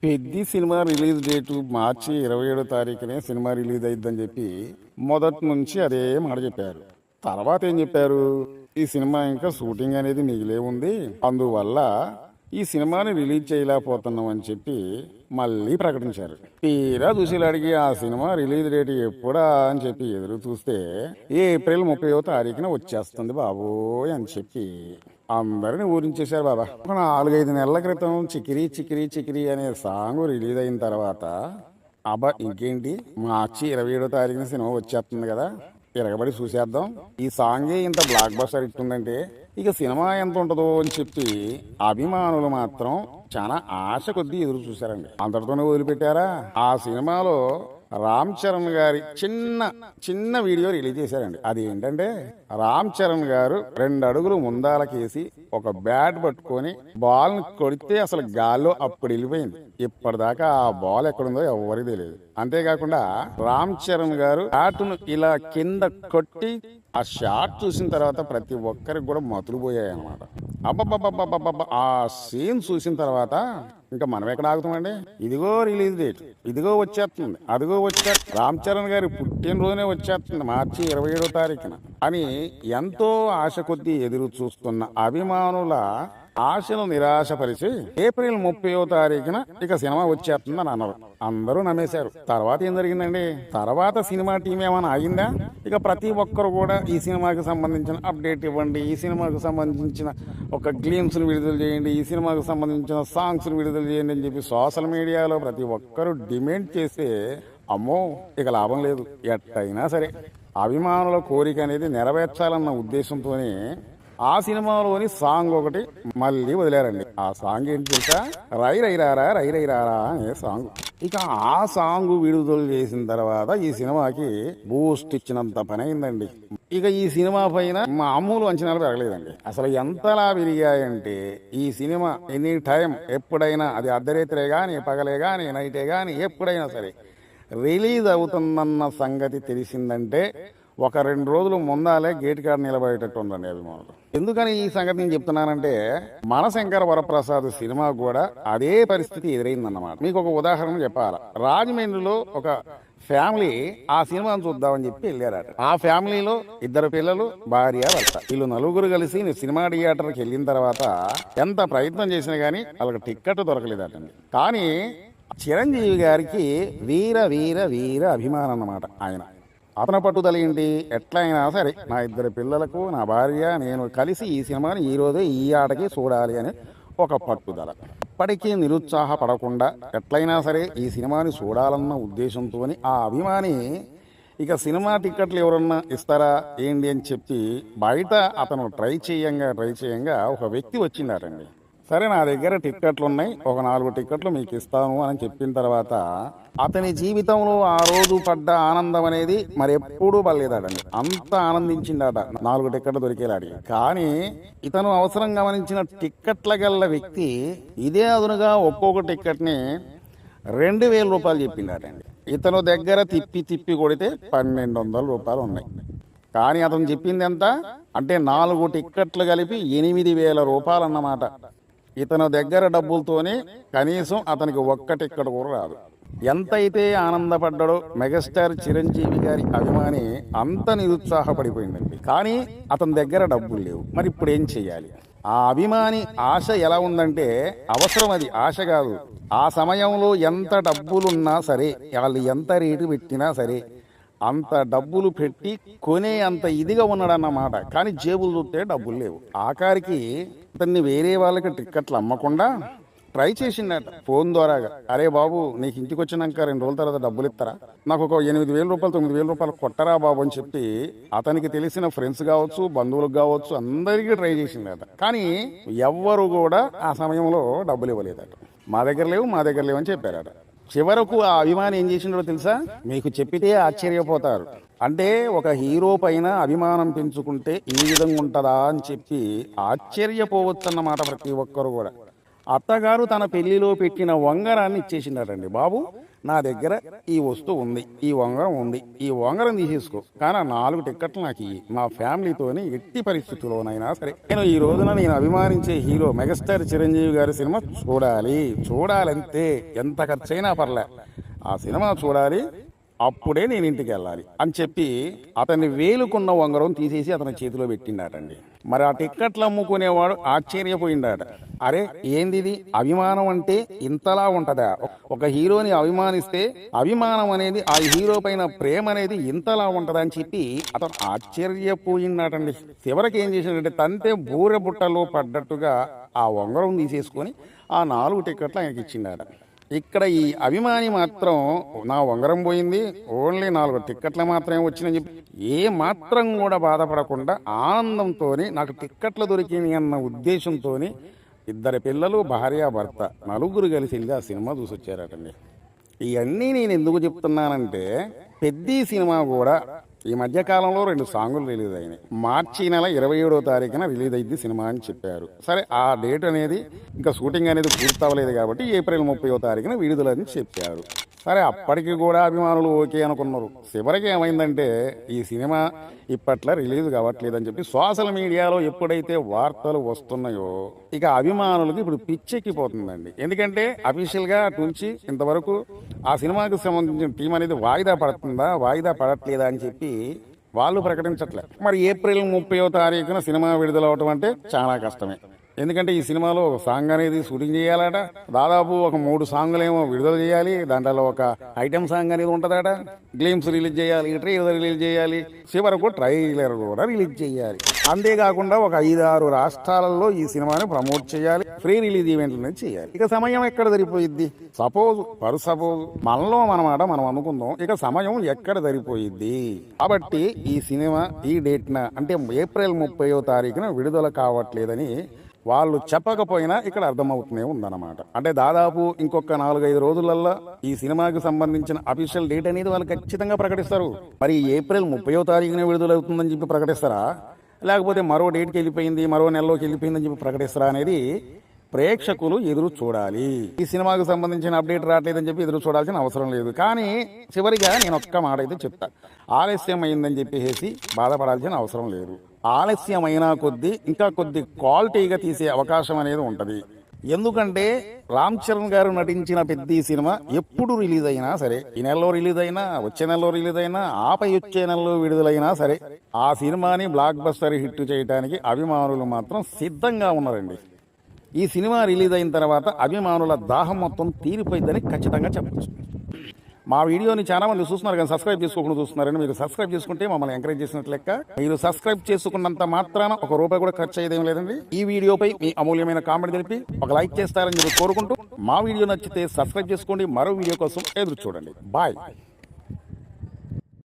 Peddi cinema release date మార్చి 27వ తారీఖునే cinema release అయిద్దని చెప్పి మొదటి నుంచి అదే మాట చెప్పారు. తర్వాత ఏం చెప్పారు, ఈ సినిమా ఇంకా షూటింగ్ అనేది మిగిలే ఉంది, అందువల్ల ఈ సినిమాని రిలీజ్ చేయలేకపోతున్నాం అని చెప్పి మళ్ళీ ప్రకటించారు. తీరా చూసేలాడికి ఆ సినిమా రిలీజ్ డేట్ ఎప్పుడా అని చెప్పి ఎదురు చూస్తే ఏప్రిల్ 30వ తారీఖున వచ్చేస్తుంది బాబోయ్ అని చెప్పి అందరిని ఊరించేశారు బాబా. ఒక 4-5 నెలల క్రితం చికిరి చికిరి చికిరి అనే సాంగ్ రిలీజ్ అయిన తర్వాత అబ్బా ఇంకేంటి మార్చి 27వ తారీఖున సినిమా వచ్చేస్తుంది కదా, తిరగబడి చూసేద్దాం, ఈ సాంగే ఇంత బ్లాక్ బస్టర్ ఇట్టుందంటే ఇక సినిమా ఎంత ఉంటుందో అని చెప్పి అభిమానులు మాత్రం చాలా ఆశ కొద్దీ ఎదురు చూశారండి. అంతటితోనే వదిలిపెట్టారా? ఆ సినిమాలో రామ్ చరణ్ గారి చిన్న వీడియో రిలీజ్ చేశారండి. అది ఏంటంటే రామ్ చరణ్ గారు 2 అడుగులు ముందాలకేసి ఒక బ్యాట్ పట్టుకొని బాల్ ని కొడితే అసలు గాల్లో అప్పుడు వెళ్ళిపోయింది. ఇప్పటిదాకా ఆ బాల్ ఎక్కడుందో ఎవరికి తెలియదు. అంతేకాకుండా రామ్ చరణ్ గారు బ్యాట్ను ఇలా కింద కొట్టి ఆ షాట్ చూసిన తర్వాత ప్రతి ఒక్కరికి కూడా మతులు పోయాయి అనమాట. అబ్బబ్బబ్బబ్బబ్బ ఆ సీన్ చూసిన తర్వాత ఇంకా మనం ఎక్కడ ఆగుతామండి? ఇదిగో రిలీజ్ డేట్, ఇదిగో వచ్చేస్తుంది, అదిగో రామ్ చరణ్ గారి పుట్టినరోజునే వచ్చేస్తుంది మార్చి 27వ తారీఖున అని ఎంతో ఆశ కొద్దీ ఎదురు చూస్తున్న అభిమానుల ఆశను నిరాశపరిచి ఏప్రిల్ 30వ తారీఖున ఇక సినిమా వచ్చేస్తుందని అన్నారు. అందరూ నమ్మేశారు. తర్వాత ఏం జరిగిందండి? తర్వాత సినిమా టీం ఏమైనా ఆగిందా? ఇక ప్రతి ఒక్కరు కూడా ఈ సినిమాకి సంబంధించిన అప్డేట్ ఇవ్వండి, ఈ సినిమాకి సంబంధించిన ఒక గ్లిమ్స్ ని విడుదల చేయండి, ఈ సినిమాకి సంబంధించిన సాంగ్స్ ని విడుదల చేయండి అని చెప్పి సోషల్ మీడియాలో ప్రతి ఒక్కరు డిమాండ్ చేస్తే అమ్మో ఇక లాభం లేదు. ఎట్టయినా సరే అభిమానుల కోరిక అనేది నెరవేర్చాలన్న ఉద్దేశంతోనే ఆ సినిమాలోని సాంగ్ ఒకటి మళ్ళీ వదిలేరండి. ఆ సాంగ్ ఏంటి తెలుసా? రై రై రారా రై రై రారా అనే సాంగ్. ఇక ఆ సాంగ్ విడుదల చేసిన తర్వాత ఈ సినిమాకి బూస్ట్ ఇచ్చినంత పని అయిందండి. ఇక ఈ సినిమా పైన మామూలు అంచనాలు పెరగలేదండి. అసలు ఎంతలా విరిగాయంటే ఈ సినిమా ఎనీ టైం ఎప్పుడైనా, అది అర్ధరాత్రే కానీ పగలే కానీ నైటే కానీ ఎప్పుడైనా సరే రిలీజ్ అవుతుందన్న సంగతి తెలిసిందంటే ఒక 2 రోజులు ముందాలే గేట్ కాడ నిలబడేటట్టు ఉందండి అభిమానులు. ఎందుకని ఈ సంగతి నేను చెప్తున్నానంటే మన శంకర వరప్రసాద్ సినిమా కూడా అదే పరిస్థితి ఎదురైందన్నమాట. మీకు ఒక ఉదాహరణ చెప్పాలా. రాజమండ్రిలో ఒక ఫ్యామిలీ ఆ సినిమాను చూద్దామని చెప్పి వెళ్ళారట. ఆ ఫ్యామిలీలో 2 పిల్లలు, భార్య, భర్త, వీళ్ళు 4 కలిసి సినిమా థియేటర్కి వెళ్ళిన తర్వాత ఎంత ప్రయత్నం చేసినా కానీ వాళ్ళకి టిక్కెట్ దొరకలేదటండి. కానీ చిరంజీవి గారికి వీర వీర వీర అభిమానం అన్నమాట ఆయన. అతని పట్టుదల ఏంటి? ఎట్లయినా సరే నా 2 పిల్లలకు, నా భార్య, నేను కలిసి ఈ సినిమాని ఈ రోజే ఈ ఆటకి చూడాలి అని ఒక పట్టుదల. ఇప్పటికీ నిరుత్సాహపడకుండా ఎట్లయినా సరే ఈ సినిమాని చూడాలన్న ఉద్దేశంతో ఆ అభిమాని ఇక సినిమా టిక్కెట్లు ఎవరన్నా ఇస్తారా ఏంటి అని చెప్పి బయట అతను ట్రై చేయంగా ఒక వ్యక్తి వచ్చిందటండి. సరే నా దగ్గర టిక్కెట్లు ఉన్నాయి, ఒక 4 టిక్కెట్లు మీకు ఇస్తాను అని చెప్పిన తర్వాత అతని జీవితంలో ఆ రోజు పడ్డ ఆనందం అనేది మరి ఎప్పుడూ పడలేదటండి. అంత ఆనందించిందట 4 టిక్కెట్లు దొరికేలాడి. కానీ ఇతను అవసరం గమనించిన టిక్కెట్ల గల్ల వ్యక్తి ఇదే అదునుగా ఒక్కొక్క టిక్కెట్ని 2000 రూపాయలు చెప్పిందటండి. ఇతను దగ్గర తిప్పి కొడితే 1200 రూపాయలు ఉన్నాయి. కానీ అతను చెప్పింది ఎంత అంటే 4 టిక్కెట్లు కలిపి 8000 రూపాయలు అన్నమాట. ఇతను దగ్గర డబ్బులతోనే కనీసం అతనికి ఒక్క టిక్కెట్ కూడా రాదు. ఎంతైతే ఆనందపడ్డాడో మెగాస్టార్ చిరంజీవి గారి అభిమాని అంత నిరుత్సాహపడిపోయిందండి. కానీ అతని దగ్గర డబ్బులు లేవు. మరి ఇప్పుడు ఏం చెయ్యాలి? ఆ అభిమాని ఆశ ఎలా ఉందంటే అవసరం, అది ఆశ కాదు. ఆ సమయంలో ఎంత డబ్బులున్నా సరే, వాళ్ళు ఎంత రేటు పెట్టినా సరే అంత డబ్బులు పెట్టి కొనే అంత ఇదిగా ఉన్నాడన్నమాట. కానీ జేబులు చూస్తే డబ్బులు లేవు. ఆఖరికి అతన్ని వేరే వాళ్ళకి టిక్కెట్లు అమ్మకుండా ట్రై చేసిందట ఫోన్ ద్వారాగా. అరే బాబు, నీకు ఇంటికి వచ్చినాక 2 రోజుల తర్వాత డబ్బులు ఇస్తారా, నాకు ఒక 8000 రూపాయలు 9000 రూపాయలు కొట్టరా బాబు అని చెప్పి అతనికి తెలిసిన ఫ్రెండ్స్ కావచ్చు, బంధువులకు కావచ్చు, అందరికీ ట్రై చేసిందట. కానీ ఎవ్వరు కూడా ఆ సమయంలో డబ్బులు ఇవ్వలేదట. మా దగ్గర లేవు అని చెప్పారట. చివరకు ఆ అభిమాని ఏం చేసిండో తెలుసా? మీకు చెప్పితే ఆశ్చర్యపోతారు. అంటే ఒక హీరో పైన అభిమానం పెంచుకుంటే ఈ విధంగా ఉంటుందా అని చెప్పి ఆశ్చర్యపోవచ్చు అన్నమాట ప్రతి ఒక్కరు కూడా. అత్తగారు తన పెళ్లిలో పెట్టిన వంగరాన్ని ఇచ్చేసిందటండి. బాబు నా దగ్గర ఈ వస్తువు ఉంది, ఈ ఉంగరం ఉంది, ఈ ఉంగరం తీసేసుకో, కానీ 4 టిక్కెట్లు నాకు ఇయ్యి. మా ఫ్యామిలీతోని ఎట్టి పరిస్థితుల్లోనైనా సరే నేను ఈ రోజున నేను అభిమానించే హీరో మెగాస్టార్ చిరంజీవి గారి సినిమా చూడాలంతే, ఎంత ఖర్చైనా పర్లే, ఆ సినిమా చూడాలి, అప్పుడే నేను ఇంటికి వెళ్ళాలి అని చెప్పి అతన్ని వేలుకున్న ఉంగరం తీసేసి అతని చేతిలో పెట్టిండాటండి. మరి ఆ టిక్కెట్లు అమ్ముకునేవాడు ఆశ్చర్యపోయిండాట. అరే ఏంది ఇది, అభిమానం అంటే ఇంతలా ఉంటదా? ఒక హీరోని అభిమానిస్తే అభిమానం అనేది, ఆ హీరో పైన ప్రేమ అనేది ఇంతలా ఉంటదా అని చెప్పి అతను ఆశ్చర్యపోయిండాటండి. చివరికి ఏం చేసినట్టే తంతే బూరె బుట్టలో పడ్డట్టుగా ఆ ఉంగరం తీసేసుకొని ఆ 4 టిక్కెట్లు ఆయనకి ఇచ్చిండాట. ఇక్కడ ఈ అభిమాని మాత్రం నా ఉంగరం పోయింది, ఓన్లీ 4 టిక్కెట్లు మాత్రమే వచ్చిందని చెప్పి ఏ మాత్రం కూడా బాధపడకుండా ఆనందంతో నాకు టిక్కెట్లు దొరికినాయి అన్న ఉద్దేశంతో 2 పిల్లలు, భార్య, భర్త 4 కలిసి వెళ్ళి ఆ సినిమా చూసి వచ్చారటండి. ఇవన్నీ నేను ఎందుకు చెప్తున్నానంటే, పెద్ద సినిమా కూడా ఈ మధ్యకాలంలో 2 సాంగులు రిలీజ్ అయినాయి. మార్చి నెల 27వ తారీఖున రిలీజ్ అయింది సినిమా అని చెప్పారు. సరే, ఆ డేట్ అనేది ఇంకా షూటింగ్ అనేది పూర్తవలేదు కాబట్టి ఏప్రిల్ 30వ తారీఖున విడుదలని చెప్పారు. సరే, అప్పటికి కూడా అభిమానులు ఓకే అనుకున్నారు. చివరికి ఏమైందంటే ఈ సినిమా ఇప్పట్లో రిలీజ్ కావట్లేదని చెప్పి సోషల్ మీడియాలో ఎప్పుడైతే వార్తలు వస్తున్నాయో ఇక అభిమానులకి ఇప్పుడు పిచ్చెక్కిపోతుందండి. ఎందుకంటే అఫీషియల్గా నుంచి ఇంతవరకు ఆ సినిమాకి సంబంధించిన టీం అనేది వాయిదా పడుతుందా, వాయిదా పడట్లేదా అని చెప్పి వాళ్ళు ప్రకటించట్లే. మరి ఏప్రిల్ 30వ తారీఖున సినిమా విడుదలవటం అంటే చాలా కష్టమే. ఎందుకంటే ఈ సినిమాలో ఒక సాంగ్ అనేది షూటింగ్ చేయాలట, దాదాపు ఒక 3 సాంగులేమో విడుదల చేయాలి, దాంట్లో ఒక ఐటెం సాంగ్ అనేది ఉంటుందట, గ్లిమ్స్ రిలీజ్ చేయాలి, ట్రైలర్ రిలీజ్ చేయాలి, చివరకు ట్రైలర్ కూడా రిలీజ్ చేయాలి. అంతేకాకుండా ఒక 5-6 రాష్ట్రాలలో ఈ సినిమాని ప్రమోట్ చేయాలి, ఫ్రీ రిలీజ్ ఈవెంట్లు అనేది చేయాలి. ఇక సమయం ఎక్కడ సరిపోయిద్ది? సపోజ్ మనలో మనమాట మనం అనుకుందాం, ఇక సమయం ఎక్కడ సరిపోయిద్ది? కాబట్టి ఈ సినిమా ఈ డేట్న అంటే ఏప్రిల్ 30వ తారీఖున విడుదల కావట్లేదని వాళ్ళు చెప్పకపోయినా ఇక్కడ అర్థమవుతూనే ఉందన్నమాట. అంటే దాదాపు ఇంకొక 4-5 రోజులల్లో ఈ సినిమాకి సంబంధించిన అఫీషియల్ డేట్ అనేది వాళ్ళు ఖచ్చితంగా ప్రకటిస్తారు. మరి ఏప్రిల్ 30వ తారీఖున విడుదలవుతుందని చెప్పి ప్రకటిస్తారా, లేకపోతే మరో డేట్కి వెళ్ళిపోయింది, మరో నెలలోకి వెళ్ళిపోయిందని చెప్పి ప్రకటిస్తారా అనేది ప్రేక్షకులు ఎదురు చూడాలి. ఈ సినిమాకు సంబంధించిన అప్డేట్ రావట్లేదని చెప్పి ఎదురు చూడాల్సిన అవసరం లేదు. కానీ చివరిగా నేను ఒక్క మాట అయితే చెప్తా, ఆలస్యం అయిందని చెప్పేసి బాధపడాల్సిన అవసరం లేదు. ఆలస్యమైనా కొద్దీ ఇంకా కొద్ది క్వాలిటీగా తీసే అవకాశం అనేది ఉంటుంది. ఎందుకంటే రామ్ చరణ్ గారు నటించిన పెద్ద సినిమా ఎప్పుడు రిలీజ్ అయినా సరే, ఈ నెలలో రిలీజ్ అయినా, వచ్చే నెలలో రిలీజ్ అయినా, ఆపై వచ్చే నెలలో విడుదలైనా సరే, ఆ సినిమాని బ్లాక్ బస్టర్ హిట్ చేయడానికి అభిమానులు మాత్రం సిద్ధంగా ఉన్నారండి. ఈ సినిమా రిలీజ్ అయిన తర్వాత అభిమానుల దాహం మొత్తం తీరిపోయిందని ఖచ్చితంగా చెప్పచ్చు. మా వీడియోని చాలా మంది చూస్తున్నారు కానీ సబ్స్క్రైబ్ చేసుకోకుండా చూస్తున్నారని. మీరు సబ్స్క్రైబ్ చేసుకుంటే మమ్మల్ని ఎంకరేజ్ చేసినట్లు లెక్క. మీరు సబ్స్క్రైబ్ చేసుకున్నంత మాత్రాన ₹1 కూడా ఖర్చు అయ్యేదేం లేదండి. ఈ వీడియోపై మీ అమూల్యమైన కామెంట్ తెలిపి ఒక లైక్ చేస్తారని మీరు కోరుకుంటూ, మా వీడియో నచ్చితే సబ్స్క్రైబ్ చేసుకోండి. మరో వీడియో కోసం ఎదురు చూడండి. బాయ్.